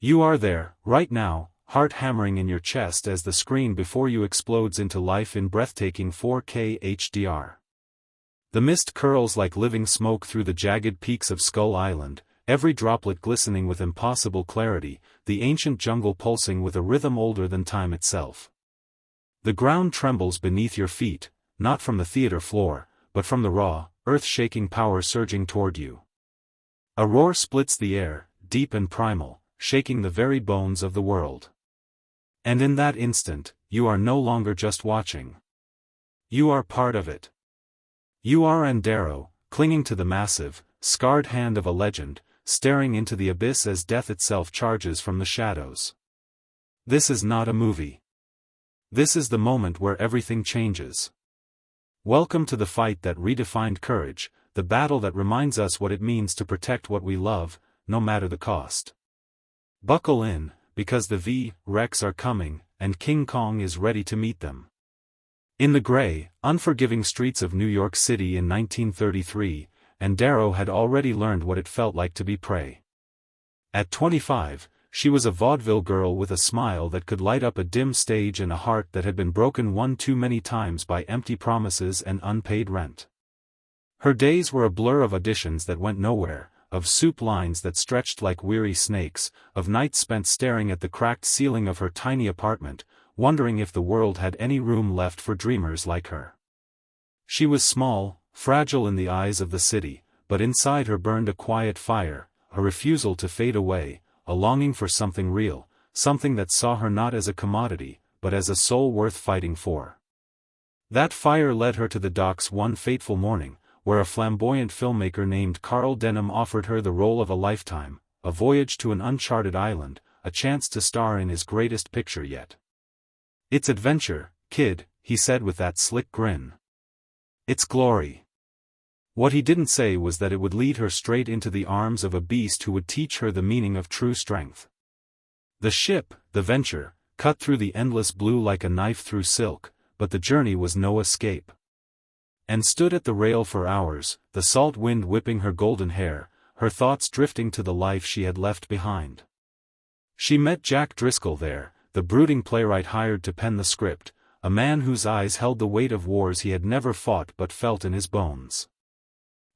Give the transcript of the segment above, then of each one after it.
You are there, right now, heart hammering in your chest as the screen before you explodes into life in breathtaking 4K HDR. The mist curls like living smoke through the jagged peaks of Skull Island, every droplet glistening with impossible clarity, the ancient jungle pulsing with a rhythm older than time itself. The ground trembles beneath your feet, not from the theater floor, but from the raw, earth-shaking power surging toward you. A roar splits the air, deep and primal, shaking the very bones of the world. And in that instant, you are no longer just watching. You are part of it. You are Andero, clinging to the massive, scarred hand of a legend, staring into the abyss as death itself charges from the shadows. This is not a movie. This is the moment where everything changes. Welcome to the fight that redefined courage, the battle that reminds us what it means to protect what we love, no matter the cost. Buckle in, because the V-Rex are coming, and King Kong is ready to meet them. In the gray, unforgiving streets of New York City in 1933, Andero had already learned what it felt like to be prey. At 25, she was a vaudeville girl with a smile that could light up a dim stage and a heart that had been broken one too many times by empty promises and unpaid rent. Her days were a blur of auditions that went nowhere, of soup lines that stretched like weary snakes, of nights spent staring at the cracked ceiling of her tiny apartment, wondering if the world had any room left for dreamers like her. She was small, fragile in the eyes of the city, but inside her burned a quiet fire, a refusal to fade away, a longing for something real, something that saw her not as a commodity, but as a soul worth fighting for. That fire led her to the docks one fateful morning, where a flamboyant filmmaker named chldn offered her the role of a lifetime, a voyage to an uncharted island, a chance to star in his greatest picture yet. "It's adventure, kid," he said with that slick grin. "It's glory." What he didn't say was that it would lead her straight into the arms of a beast who would teach her the meaning of true strength. The ship, the Venture, cut through the endless blue like a knife through silk, but the journey was no escape. And stood at the rail for hours, the salt wind whipping her golden hair, her thoughts drifting to the life she had left behind. She met Jack Driscoll there, the brooding playwright hired to pen the script, a man whose eyes held the weight of wars he had never fought but felt in his bones.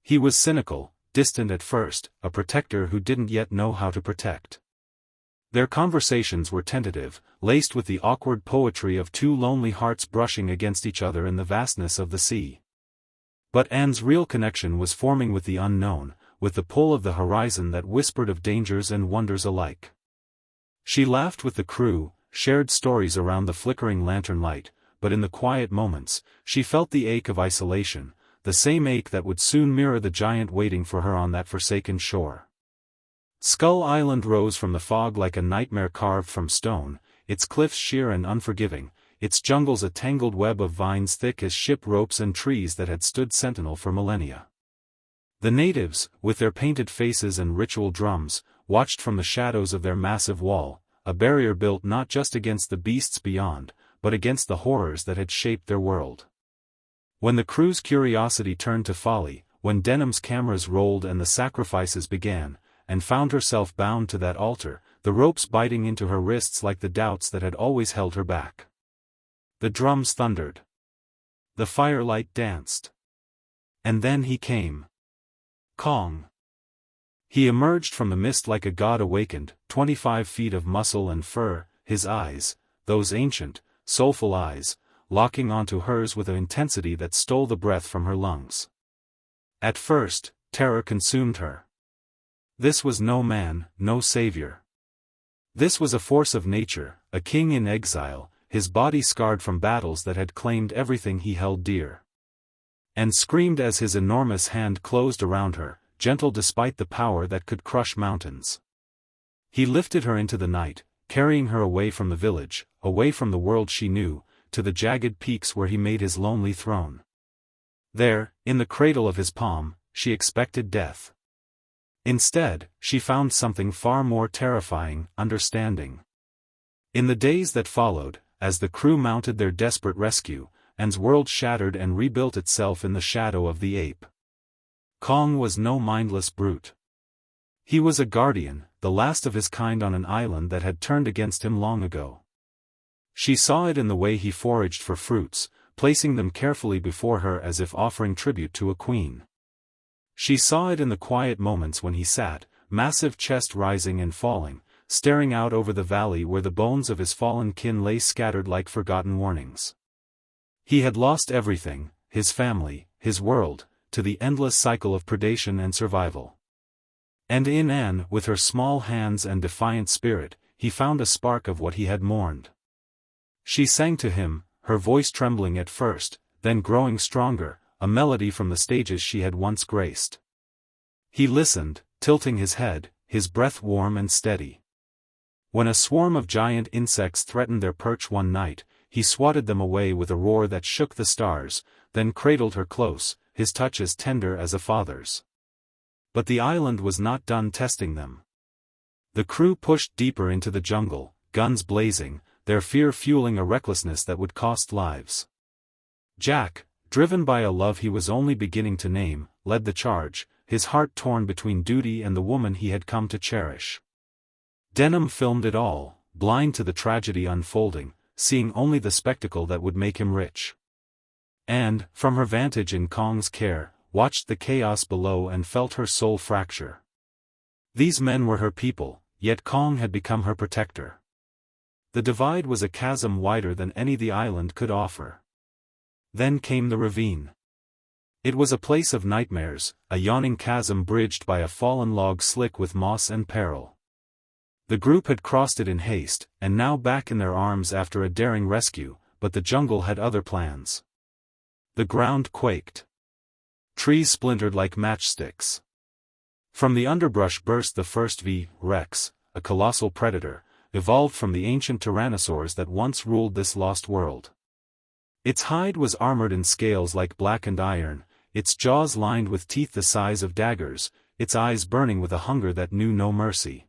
He was cynical, distant at first, a protector who didn't yet know how to protect. Their conversations were tentative, laced with the awkward poetry of two lonely hearts brushing against each other in the vastness of the sea. But Anne's real connection was forming with the unknown, with the pull of the horizon that whispered of dangers and wonders alike. She laughed with the crew, shared stories around the flickering lantern light, but in the quiet moments, she felt the ache of isolation, the same ache that would soon mirror the giant waiting for her on that forsaken shore. Skull Island rose from the fog like a nightmare carved from stone, its cliffs sheer and unforgiving, its jungles a tangled web of vines thick as ship ropes and trees that had stood sentinel for millennia. The natives, with their painted faces and ritual drums, watched from the shadows of their massive wall, a barrier built not just against the beasts beyond, but against the horrors that had shaped their world. When the crew's curiosity turned to folly, when Denham's cameras rolled and the sacrifices began, and found herself bound to that altar, the ropes biting into her wrists like the doubts that had always held her back. The drums thundered. The firelight danced. And then he came. Kong. He emerged from the mist like a god awakened, 25 feet of muscle and fur, his eyes, those ancient, soulful eyes, locking onto hers with an intensity that stole the breath from her lungs. At first, terror consumed her. This was no man, no savior. This was a force of nature, a king in exile, his body scarred from battles that had claimed everything he held dear. And screamed as his enormous hand closed around her, gentle despite the power that could crush mountains. He lifted her into the night, carrying her away from the village, away from the world she knew, to the jagged peaks where he made his lonely throne. There, in the cradle of his palm, she expected death. Instead, she found something far more terrifying, understanding. In the days that followed, as the crew mounted their desperate rescue, Anne's world shattered and rebuilt itself in the shadow of the ape. Kong was no mindless brute. He was a guardian, the last of his kind on an island that had turned against him long ago. She saw it in the way he foraged for fruits, placing them carefully before her as if offering tribute to a queen. She saw it in the quiet moments when he sat, massive chest rising and falling, staring out over the valley where the bones of his fallen kin lay scattered like forgotten warnings. He had lost everything, his family, his world, to the endless cycle of predation and survival. And in Anne, with her small hands and defiant spirit, he found a spark of what he had mourned. She sang to him, her voice trembling at first, then growing stronger, a melody from the stages she had once graced. He listened, tilting his head, his breath warm and steady. When a swarm of giant insects threatened their perch one night, he swatted them away with a roar that shook the stars, then cradled her close, his touch as tender as a father's. But the island was not done testing them. The crew pushed deeper into the jungle, guns blazing, their fear fueling a recklessness that would cost lives. Jack, driven by a love he was only beginning to name, led the charge, his heart torn between duty and the woman he had come to cherish. Denham filmed it all, blind to the tragedy unfolding, seeing only the spectacle that would make him rich. And, from her vantage in Kong's care, watched the chaos below and felt her soul fracture. These men were her people, yet Kong had become her protector. The divide was a chasm wider than any the island could offer. Then came the ravine. It was a place of nightmares, a yawning chasm bridged by a fallen log slick with moss and peril. The group had crossed it in haste, and now back in their arms after a daring rescue, but the jungle had other plans. The ground quaked. Trees splintered like matchsticks. From the underbrush burst the first Rex, a colossal predator, evolved from the ancient tyrannosaurs that once ruled this lost world. Its hide was armored in scales like blackened iron, its jaws lined with teeth the size of daggers, its eyes burning with a hunger that knew no mercy.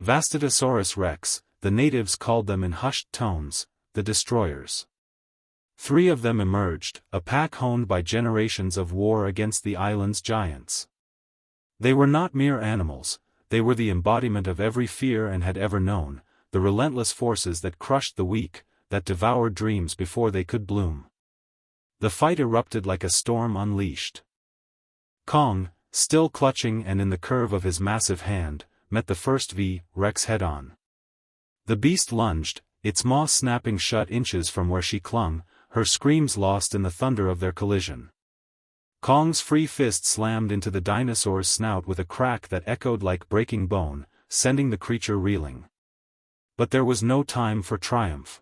Vastatosaurus Rex, the natives called them in hushed tones, the destroyers. 3 of them emerged, a pack honed by generations of war against the island's giants. They were not mere animals, they were the embodiment of every fear and had ever known, the relentless forces that crushed the weak, that devoured dreams before they could bloom. The fight erupted like a storm unleashed. Kong, still clutching and in the curve of his massive hand, met the first Rex head-on. The beast lunged, its maw snapping shut inches from where she clung, her screams lost in the thunder of their collision. Kong's free fist slammed into the dinosaur's snout with a crack that echoed like breaking bone, sending the creature reeling. But there was no time for triumph.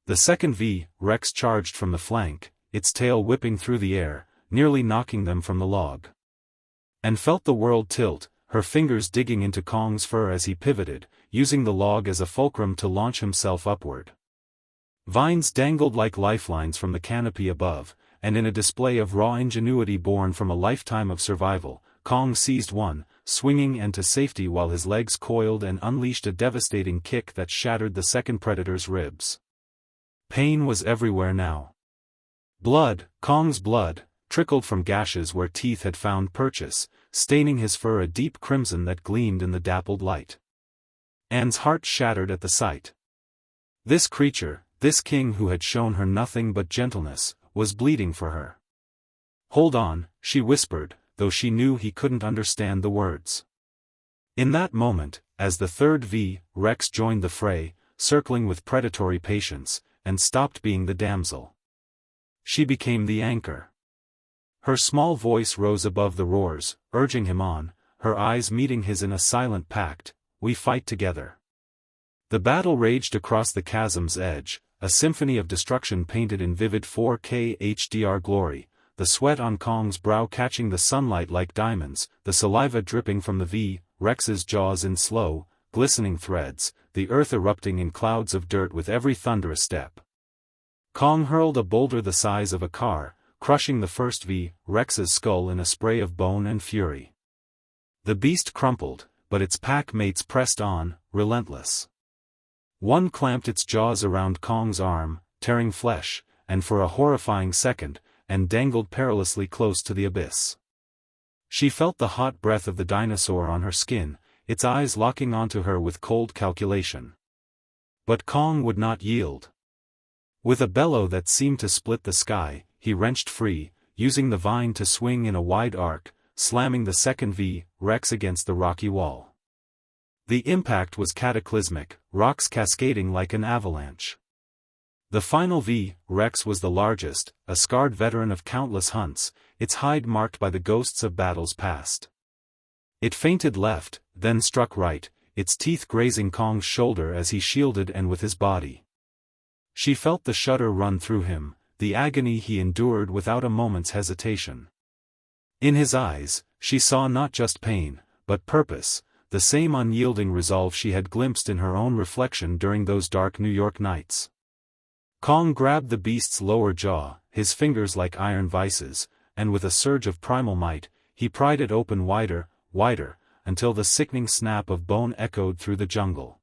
The second Rex charged from the flank, its tail whipping through the air, nearly knocking them from the log. And felt the world tilt, her fingers digging into Kong's fur as he pivoted, using the log as a fulcrum to launch himself upward. Vines dangled like lifelines from the canopy above, and in a display of raw ingenuity born from a lifetime of survival, Kong seized one, swinging and to safety while his legs coiled and unleashed a devastating kick that shattered the second predator's ribs. Pain was everywhere now. Blood, Kong's blood, trickled from gashes where teeth had found purchase, staining his fur a deep crimson that gleamed in the dappled light. Anne's heart shattered at the sight. This creature, this king who had shown her nothing but gentleness, was bleeding for her. "Hold on," she whispered, though she knew he couldn't understand the words. In that moment, as the third Rex joined the fray, circling with predatory patience, and stopped being the damsel. She became the anchor. Her small voice rose above the roars, urging him on, her eyes meeting his in a silent pact, "We fight together." The battle raged across the chasm's edge, a symphony of destruction painted in vivid 4K HDR glory, the sweat on Kong's brow catching the sunlight like diamonds, the saliva dripping from the Rex's jaws in slow, glistening threads, the earth erupting in clouds of dirt with every thunderous step. Kong hurled a boulder the size of a car, crushing the first Rex's skull in a spray of bone and fury. The beast crumpled, but its pack mates pressed on, relentless. One clamped its jaws around Kong's arm, tearing flesh, and for a horrifying second, and dangled perilously close to the abyss. She felt the hot breath of the dinosaur on her skin, its eyes locking onto her with cold calculation. But Kong would not yield. With a bellow that seemed to split the sky, he wrenched free, using the vine to swing in a wide arc, slamming the second V-Rex against the rocky wall. The impact was cataclysmic, rocks cascading like an avalanche. The final V-Rex was the largest, a scarred veteran of countless hunts, its hide marked by the ghosts of battles past. It feinted left, then struck right, its teeth grazing Kong's shoulder as he shielded and with his body. She felt the shudder run through him, the agony he endured without a moment's hesitation. In his eyes, she saw not just pain, but purpose, the same unyielding resolve she had glimpsed in her own reflection during those dark New York nights. Kong grabbed the beast's lower jaw, his fingers like iron vices, and with a surge of primal might, he pried it open wider, wider, until the sickening snap of bone echoed through the jungle.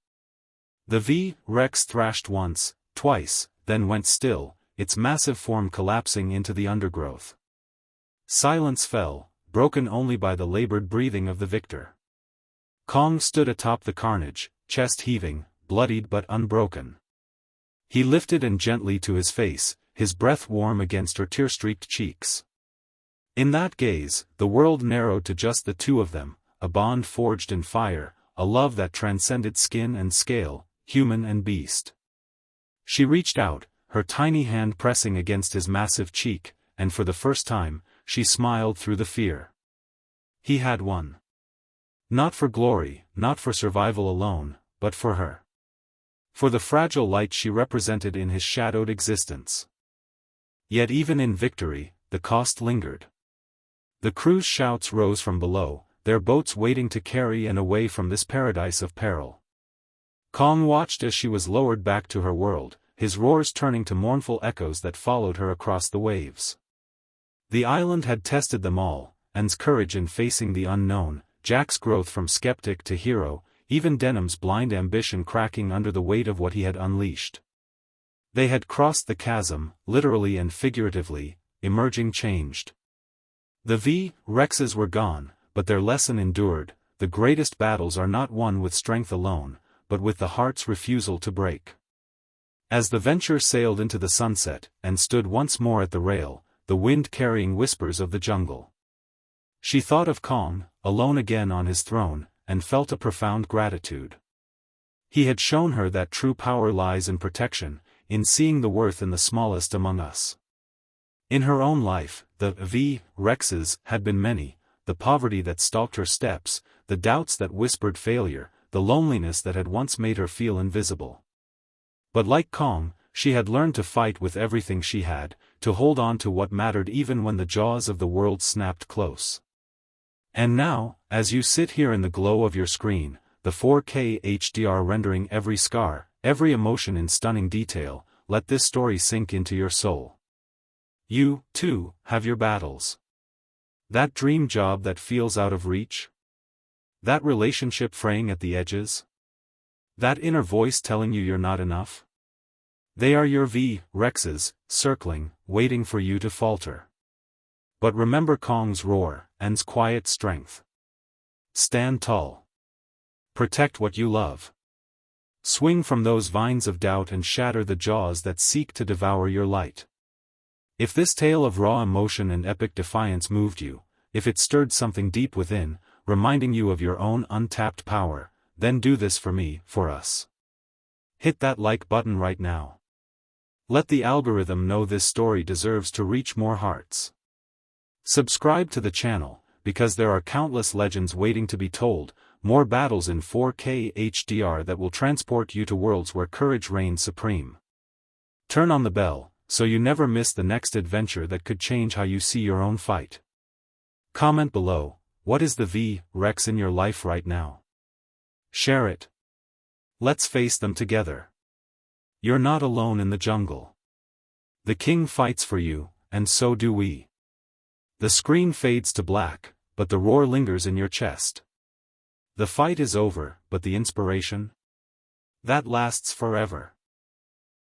The V-Rex thrashed once, twice, then went still, its massive form collapsing into the undergrowth. Silence fell, broken only by the labored breathing of the victor. Kong stood atop the carnage, chest heaving, bloodied but unbroken. He lifted and gently to his face, his breath warm against her tear-streaked cheeks. In that gaze, the world narrowed to just the two of them, a bond forged in fire, a love that transcended skin and scale, human and beast. She reached out, her tiny hand pressing against his massive cheek, and for the first time, she smiled through the fear. He had won. Not for glory, not for survival alone, but for her. For the fragile light she represented in his shadowed existence. Yet even in victory, the cost lingered. The crew's shouts rose from below, their boats waiting to carry and away from this paradise of peril. Kong watched as she was lowered back to her world, his roars turning to mournful echoes that followed her across the waves. The island had tested them all, Anne's courage in facing the unknown, Jack's growth from skeptic to hero, even Denham's blind ambition cracking under the weight of what he had unleashed. They had crossed the chasm, literally and figuratively, emerging changed. The V-Rexes were gone, but their lesson endured. The greatest battles are not won with strength alone, but with the heart's refusal to break. As the Venture sailed into the sunset, and stood once more at the rail, the wind carrying whispers of the jungle. She thought of Kong, alone again on his throne, and felt a profound gratitude. He had shown her that true power lies in protection, in seeing the worth in the smallest among us. In her own life, the V-Rexes had been many, the poverty that stalked her steps, the doubts that whispered failure, the loneliness that had once made her feel invisible. But like Kong, she had learned to fight with everything she had, to hold on to what mattered even when the jaws of the world snapped close. And now, as you sit here in the glow of your screen, the 4K HDR rendering every scar, every emotion in stunning detail, let this story sink into your soul. You, too, have your battles. That dream job that feels out of reach? That relationship fraying at the edges? That inner voice telling you you're not enough? They are your V-Rexes, circling, waiting for you to falter. But remember Kong's roar, Anne's quiet strength. Stand tall. Protect what you love. Swing from those vines of doubt and shatter the jaws that seek to devour your light. If this tale of raw emotion and epic defiance moved you, if it stirred something deep within, reminding you of your own untapped power, then do this for me, for us. Hit that like button right now. Let the algorithm know this story deserves to reach more hearts. Subscribe to the channel, because there are countless legends waiting to be told, more battles in 4K HDR that will transport you to worlds where courage reigns supreme. Turn on the bell, so you never miss the next adventure that could change how you see your own fight. Comment below, what is the V-Rex in your life right now? Share it. Let's face them together. You're not alone in the jungle. The king fights for you, and so do we. The screen fades to black, but the roar lingers in your chest. The fight is over, but the inspiration? That lasts forever.